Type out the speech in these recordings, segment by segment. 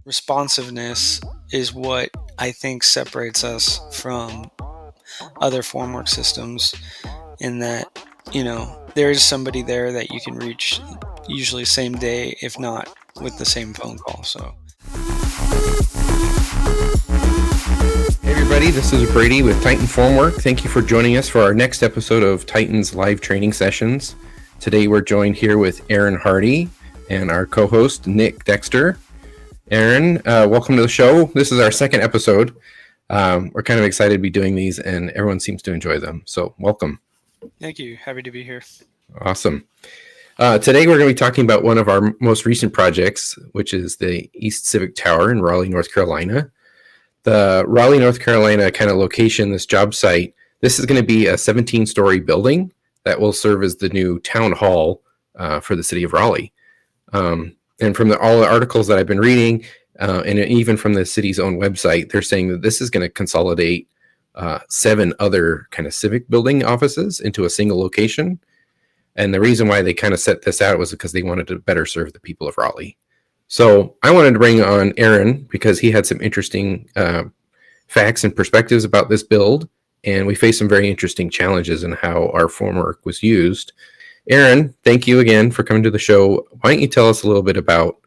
responsiveness is what I think separates us from other formwork systems, in that, there is somebody there that you can reach, usually same day, if not with the same phone call. So, Hey everybody, this is Brady with Titan Formwork. Thank you for joining us for our next episode of Titan's live training sessions. Today we're joined here with Aaron Harty and our co-host Nick Dexter. Aaron, welcome to the show. This is our second episode. We're kind of excited to be doing these, and everyone seems to enjoy them. So welcome. thank you. Happy to be here. Awesome. Today we're going to be talking about one of our most recent projects, which is the East Civic Tower in Raleigh, North Carolina. The Raleigh, North Carolina kind of location, this job site, this is going to be a 17-story building that will serve as the new town hall for the city of Raleigh. And from all the articles that I've been reading, and even from the city's own website, they're saying that this is going to consolidate 7 other kind of civic building offices into a single location. And the reason why they kind of set this out was because they wanted to better serve the people of Raleigh. So I wanted to bring on Aaron because he had some interesting facts and perspectives about this build, and we faced some very interesting challenges in how our formwork was used. Aaron, thank you again for coming to the show. Why don't you tell us a little bit about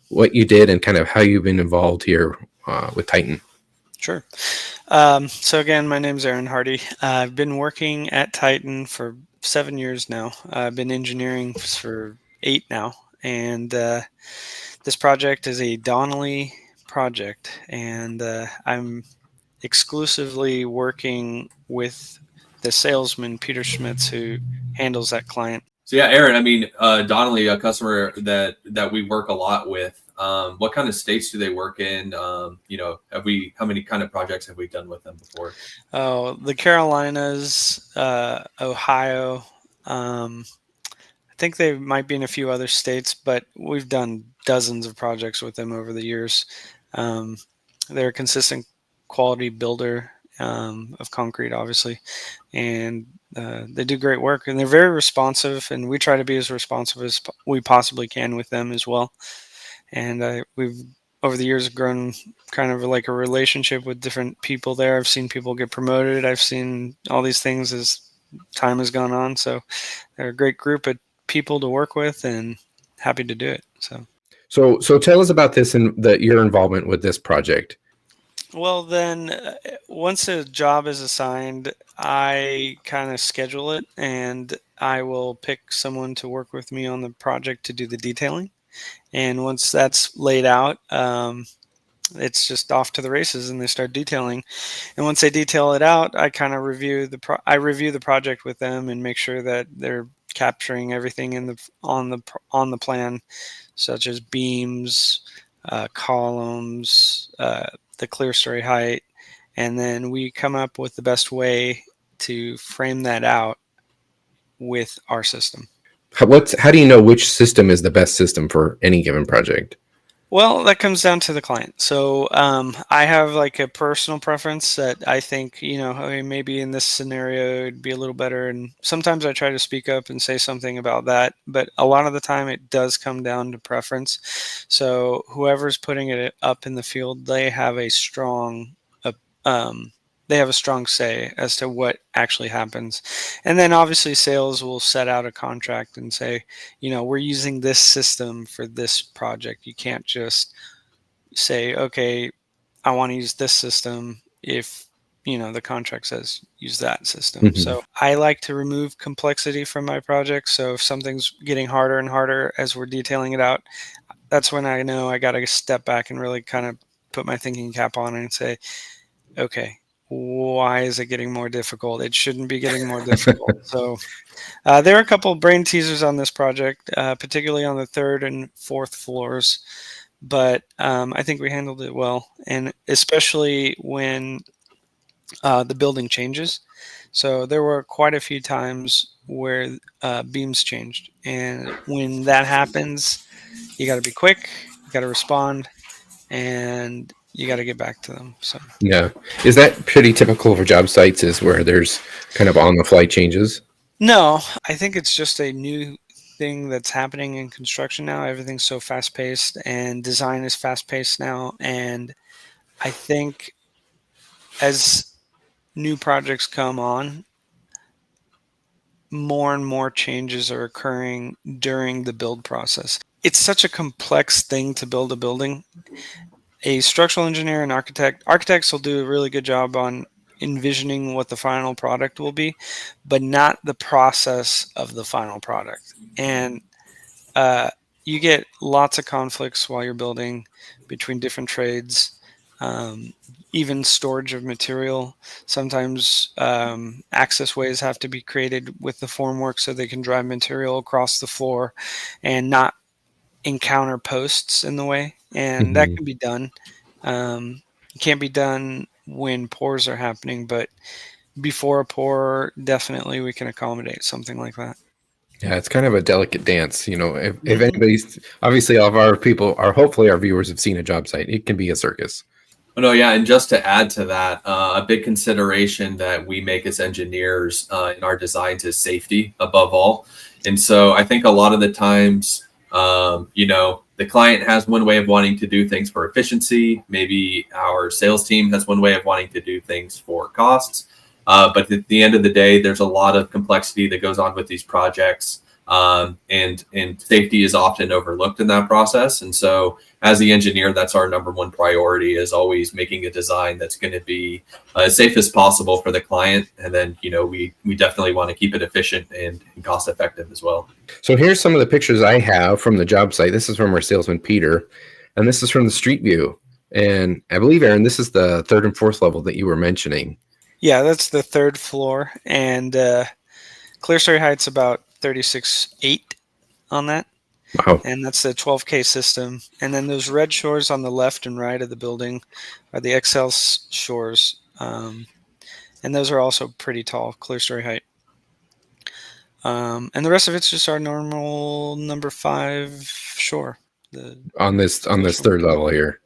what you did and kind of how you've been involved here with Titan? Sure. So again, my name's Aaron Harty. I've been working at Titan for 7 years now. I've been engineering for 8 now, and this project is a Donnelly project, and I'm exclusively working with the salesman, Peter Schmitz, who handles that client. So yeah, Aaron, I mean, Donnelly, a customer that we work a lot with. What kind of states do they work in? How many kind of projects have we done with them before? Oh, the Carolinas, Ohio. I think they might be in a few other states, but we've done dozens of projects with them over the years. They're a consistent quality builder of concrete, obviously, and they do great work, and they're very responsive, and we try to be as responsive as we possibly can with them as well. And we've, over the years, grown kind of like a relationship with different people there. I've seen people get promoted. I've seen all these things as time has gone on. So they're a great group of people to work with, and happy to do it. So tell us about this and your involvement with this project. Well, then, once a job is assigned, I kind of schedule it, and I will pick someone to work with me on the project to do the detailing. And once that's laid out, it's just off to the races, and they start detailing. And once they detail it out, I kind of review the project with them and make sure that they're capturing everything on the plan, such as beams, columns, the clear story height, and then we come up with the best way to frame that out with our system. How do you know which system is the best system for any given project? Well, that comes down to the client. So I have like a personal preference that I think, maybe in this scenario it'd be a little better. And sometimes I try to speak up and say something about that. But a lot of the time it does come down to preference. So whoever's putting it up in the field, they have a strong say as to what actually happens. And then obviously sales will set out a contract and say, we're using this system for this project. You can't just say, okay, I want to use this system if, the contract says use that system. Mm-hmm. So I like to remove complexity from my project. So if something's getting harder and harder as we're detailing it out, that's when I know I got to step back and really kind of put my thinking cap on and say, okay, why is it getting more difficult? It shouldn't be getting more difficult. So there are a couple of brain teasers on this project, particularly on the 3rd and 4th floors. But I think we handled it well, and especially when the building changes. So there were quite a few times where beams changed. And when that happens, you got to be quick, you got to respond, and you got to get back to them. So yeah, is that pretty typical for job sites? Is where there's kind of on the fly changes? No, I think it's just a new everything that's happening in construction now. Everything's so fast paced, and design is fast paced now. And I think as new projects come on, more and more changes are occurring during the build process. It's such a complex thing to build a building. A structural engineer and architects will do a really good job on envisioning what the final product will be, but not the process of the final product. And you get lots of conflicts while you're building between different trades, even storage of material. Sometimes access ways have to be created with the formwork so they can drive material across the floor and not encounter posts in the way. And that can be done. It can't be done when pours are happening, but before a pour, definitely we can accommodate something like that. Yeah, it's kind of a delicate dance. If anybody's, obviously all of our people are, hopefully our viewers have seen a job site. It can be a circus. Oh, no, yeah, and just to add to that, a big consideration that we make as engineers in our designs is safety above all. And so I think a lot of the times, the client has one way of wanting to do things for efficiency. Maybe our sales team has one way of wanting to do things for costs. But at the end of the day, there's a lot of complexity that goes on with these projects. And safety is often overlooked in that process. And so as the engineer, that's our number one priority, is always making a design that's going to be as safe as possible for the client. And then, we definitely want to keep it efficient and cost effective as well. So here's some of the pictures I have from the job site. This is from our salesman, Peter, and this is from the street view. And I believe, Aaron, this is the third and fourth level that you were mentioning. Yeah, that's the third floor, and clear story height's about 36.8 on that. Wow. And that's the 12K system. And then those red shores on the left and right of the building are the XL shores. And those are also pretty tall, clear story height. And the rest of it's just our normal number 5 shore. On this third level here.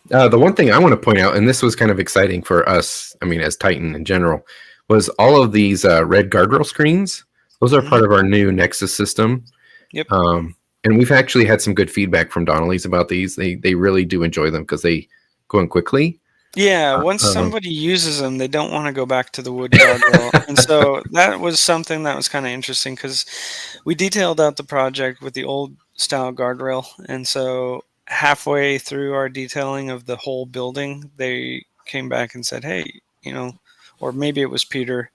The one thing I want to point out, and this was kind of exciting for us, as Titan in general, was all of these red guardrail screens. Those are part of our new Nexus system. Yep. And we've actually had some good feedback from Donnelly's about these. They really do enjoy them because they go in quickly. Yeah, once somebody uses them, they don't want to go back to the wood guardrail. And so that was something that was kind of interesting, because we detailed out the project with the old style guardrail. And so halfway through our detailing of the whole building, they came back and said, hey, or maybe it was Peter,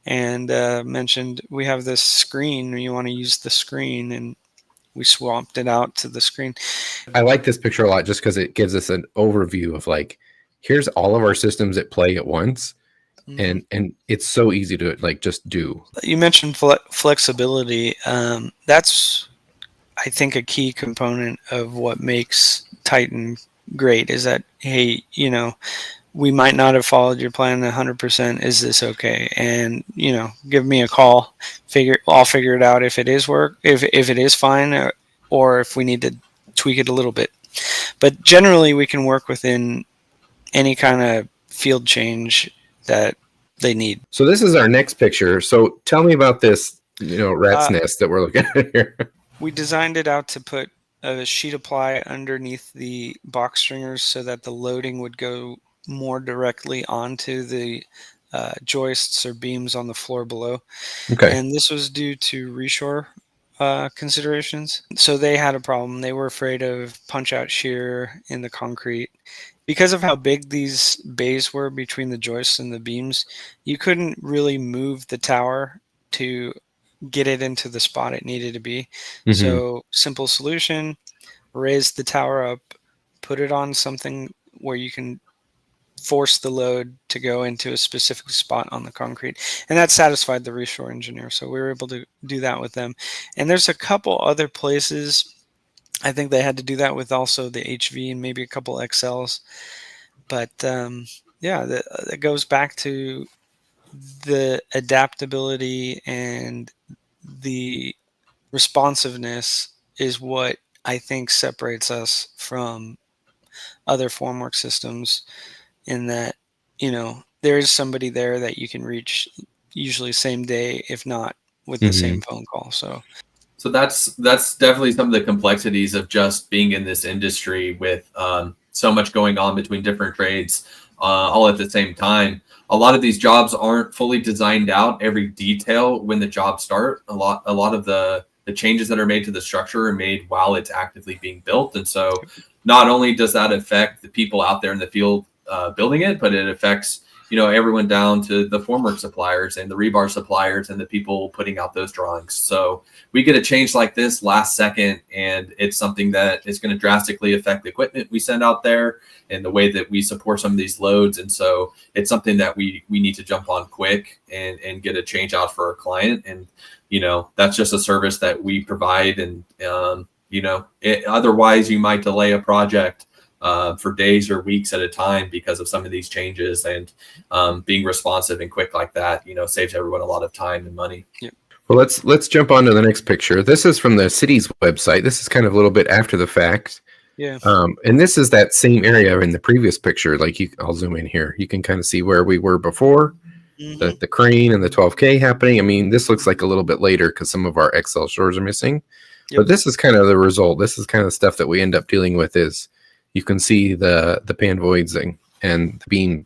and mentioned, we have this screen, you want to use the screen, and we swapped it out to the screen. I like this picture a lot just because it gives us an overview of here's all of our systems at play at once. And it's so easy to just do. You mentioned flexibility. That's, I think, a key component of what makes Titan great, is that, hey, we might not have followed your plan 100%. Is this okay? And, give me a call. I'll figure it out if it is if it is fine, or if we need to tweak it a little bit. But generally, we can work within any kind of field change that they need. So this is our next picture. So tell me about this, rat's nest that we're looking at here. We designed it out to put a sheet of ply underneath the box stringers so that the loading would go more directly onto the joists or beams on the floor below. Okay. And this was due to reshore considerations. So they had a problem. They were afraid of punch-out shear in the concrete. Because of how big these bays were between the joists and the beams, you couldn't really move the tower to get it into the spot it needed to be. So simple solution, raise the tower up, put it on something where you can force the load to go into a specific spot on the concrete. And that satisfied the reshore engineer. So we were able to do that with them. And there's a couple other places. I think they had to do that with also the HV and maybe a couple XLs. But that goes back to the adaptability and the responsiveness is what I think separates us from other formwork systems, in that, there is somebody there that you can reach usually same day, if not with the same phone call. So So that's definitely some of the complexities of just being in this industry with so much going on between different trades all at the same time. A lot of these jobs aren't fully designed out, every detail when the jobs start. A lot of the changes that are made to the structure are made while it's actively being built. And so not only does that affect the people out there in the field building it, but it affects everyone down to the formwork suppliers and the rebar suppliers and the people putting out those drawings. So we get a change like this last second, and it's something that is going to drastically affect the equipment we send out there and the way that we support some of these loads. And so it's something that we need to jump on quick and get a change out for our client. And, that's just a service that we provide. And, otherwise you might delay a project for days or weeks at a time because of some of these changes, and being responsive and quick like that, saves everyone a lot of time and money. Yeah. Well, let's jump on to the next picture. This is from the city's website. This is kind of a little bit after the fact. Yeah. And this is that same area in the previous picture. Like I'll zoom in here. You can kind of see where we were before, the crane and the 12K happening. I mean, this looks like a little bit later because some of our Excel shores are missing. Yep. But this is kind of the result. This is kind of the stuff that we end up dealing with. Is you can see the pan voids and the beams.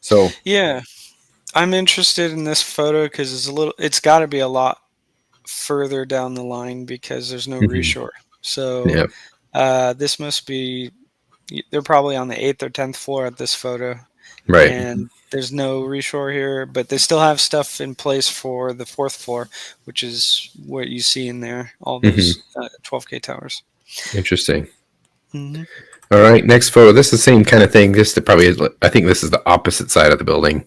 So yeah, I'm interested in this photo because it's got to be a lot further down the line because there's no reshore. So this must be, they're probably on the 8th or 10th floor at this photo. Right. And there's no reshore here, but they still have stuff in place for the 4th floor, which is what you see in there, all those 12K towers. Interesting. All right, next photo. This is the same kind of thing. I think this is the opposite side of the building.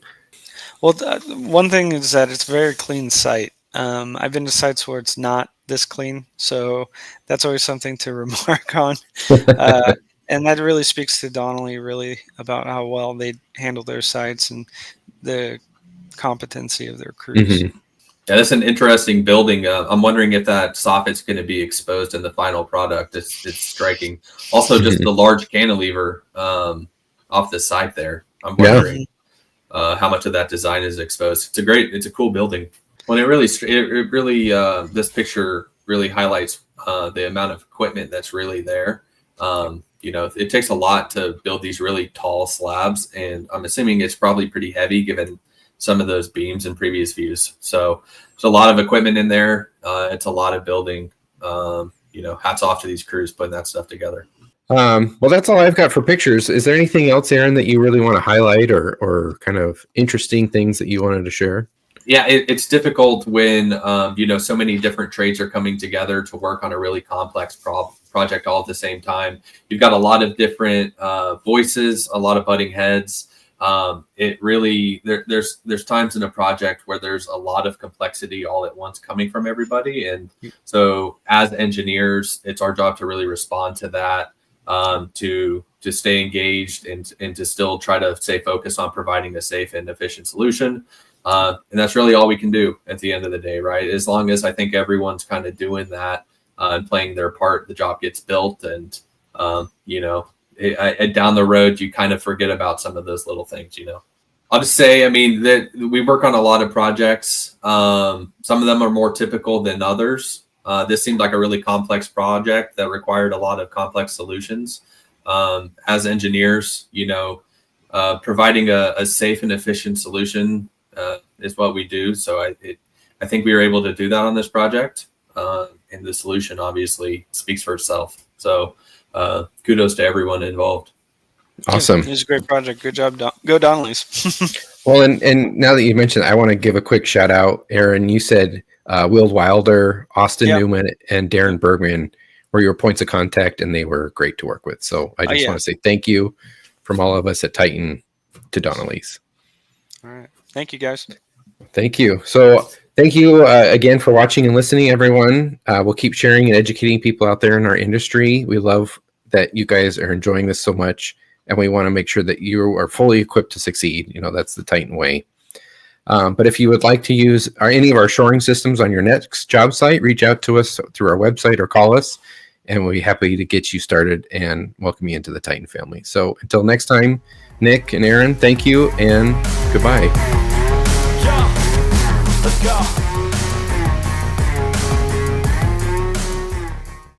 Well, one thing is that it's a very clean site. I've been to sites where it's not this clean, so that's always something to remark on. And that really speaks to Donnelly, really, about how well they handle their sites and the competency of their crews. Yeah, that's an interesting building. I'm wondering if that soffit's going to be exposed in the final product. It's striking. Also, just the large cantilever off the side there. I'm wondering how much of that design is exposed. It's a cool building. Well, it really, this picture really highlights the amount of equipment that's really there. It takes a lot to build these really tall slabs, and I'm assuming it's probably pretty heavy given some of those beams in previous views. So there's a lot of equipment in there. It's a lot of building. Hats off to these crews putting that stuff together. Well, that's all I've got for pictures. Is there anything else, Aaron, that you really want to highlight or kind of interesting things that you wanted to share? Yeah, it's difficult when, so many different trades are coming together to work on a really complex project all at the same time. You've got a lot of different voices, a lot of butting heads. There's times in a project where there's a lot of complexity all at once coming from everybody. And so as engineers, it's our job to really respond to that, to stay engaged and to still try to stay focused on providing a safe and efficient solution. And that's really all we can do at the end of the day, right? As long as I think everyone's kind of doing that and playing their part, the job gets built. And, down the road, you kind of forget about some of those little things, I'll just say, that we work on a lot of projects. Some of them are more typical than others. This seemed like a really complex project that required a lot of complex solutions. As engineers, providing a safe and efficient solution is what we do. So I think we were able to do that on this project. And the solution obviously speaks for itself. So kudos to everyone involved. Awesome. It was a great project. Good job. Go Donnellys. Well, and now that you mentioned, I want to give a quick shout out. Aaron, you said Will Wilder, Austin Newman, and Darin Bergman were your points of contact, and they were great to work with. So I just want to say thank you from all of us at Titan to Donnelly's. All right. Thank you, guys. Thank you. So thank you again for watching and listening, everyone. We'll keep sharing and educating people out there in our industry. We love that you guys are enjoying this so much, and we want to make sure that you are fully equipped to succeed. That's the Titan way. But if you would like to use any of our shoring systems on your next job site, reach out to us through our website or call us, and we'll be happy to get you started and welcome you into the Titan family. So until next time, Nick and Aaron, thank you and goodbye. Let's go.